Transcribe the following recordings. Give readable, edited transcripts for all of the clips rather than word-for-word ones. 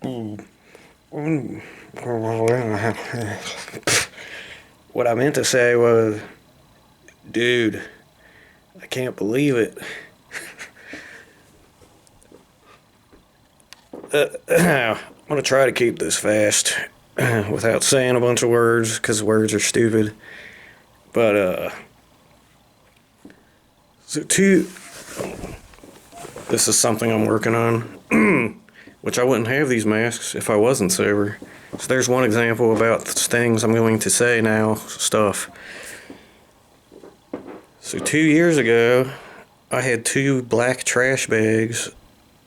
What I meant to say was, dude, I can't believe it. I'm gonna try to keep this fast without saying a bunch of words because words are stupid. But so two. This is something I'm working on, which I wouldn't have these masks if I wasn't sober. So there's one example about things I'm going to say now. Stuff. So 2 years ago, I had two black trash bags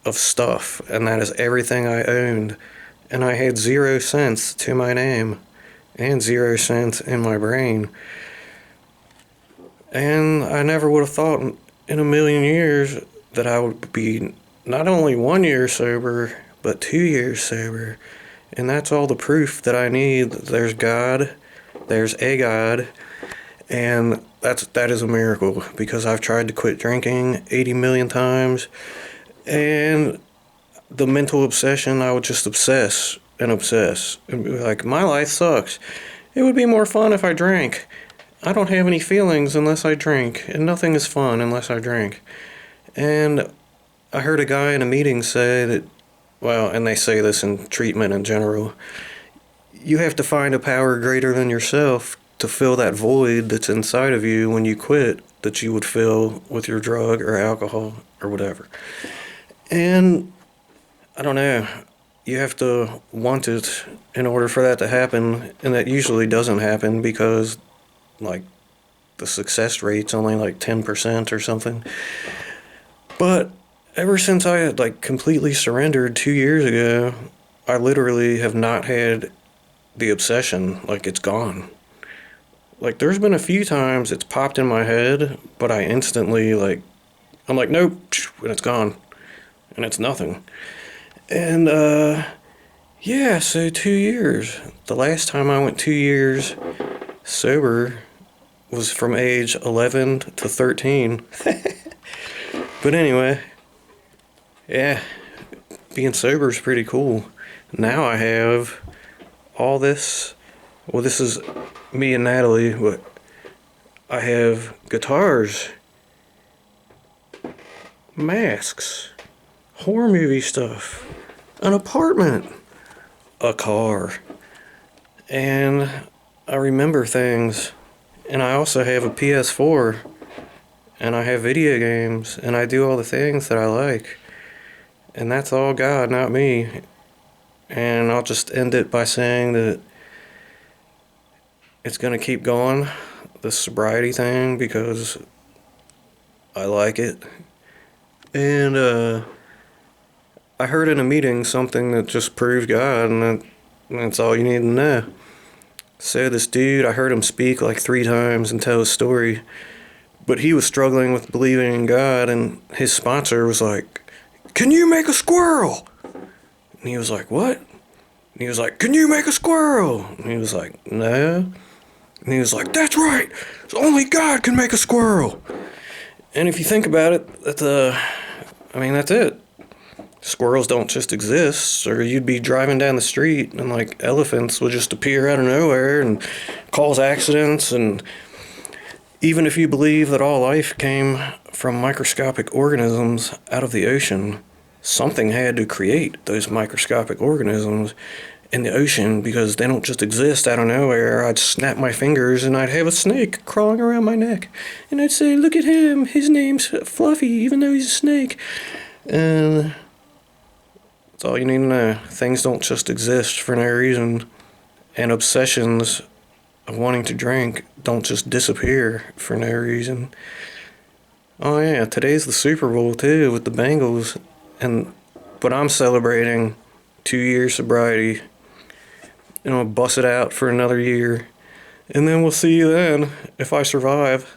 of stuff, and that is everything I owned. And I had 0 cents to my name and 0 cents in my brain. And I never would have thought in a million years that I would be not only 1 year sober, but 2 years sober. And that's all the proof that I need. There's God, there's a God, and that is a miracle because I've tried to quit drinking 80 million times, and the mental obsession, I would just obsess and obsess and be like, my life sucks. It would be more fun if I drank. I don't have any feelings unless I drink, and nothing is fun unless I drink. And I heard a guy in a meeting say that, well, and they say this in treatment in general, you have to find a power greater than yourself to fill that void that's inside of you when you quit, that you would fill with your drug or alcohol or whatever. And I don't know, you have to want it in order for that to happen, and that usually doesn't happen because, like, the success rate's only like 10% or something. But ever since I had, like, completely surrendered 2 years ago, I literally have not had the obsession. Like, it's gone. Like, there's been a few times it's popped in my head, but I instantly, like, I'm like, nope, and it's gone. And it's nothing. And, yeah, so 2 years. The last time I went 2 years sober was from age 11 to 13. But anyway, yeah, being sober is pretty cool. Now I have all this. Well, this is me and Natalie, but I have guitars, masks, horror movie stuff, an apartment, a car, and I remember things. And I also have a PS4, and I have video games, and I do all the things that I like. And that's all God, not me. And I'll just end it by saying that it's gonna keep going, the sobriety thing, because I like it. And I heard in a meeting something that just proved God, and that's all you need to know. So this dude, I heard him speak like 3 times and tell his story, but he was struggling with believing in God, and his sponsor was like, can you make a squirrel? And he was like, what? And he was like, can you make a squirrel? And he was like, no. And he was like, that's right, only God can make a squirrel. And if you think about it, that's it. Squirrels don't just exist, or you'd be driving down the street and, like, elephants would just appear out of nowhere and cause accidents. And even if you believe that all life came from microscopic organisms out of the ocean, something had to create those microscopic organisms in the ocean, because they don't just exist out of nowhere. I'd snap my fingers and I'd have a snake crawling around my neck, and I'd say, look at him, his name's Fluffy, even though he's a snake. And that's all you need to know. Things don't just exist for no reason. And obsessions of wanting to drink don't just disappear for no reason. Oh yeah, today's the Super Bowl too, with the Bengals. But I'm celebrating 2 years sobriety. And I'll bust it out for another year. And then we'll see you then, if I survive.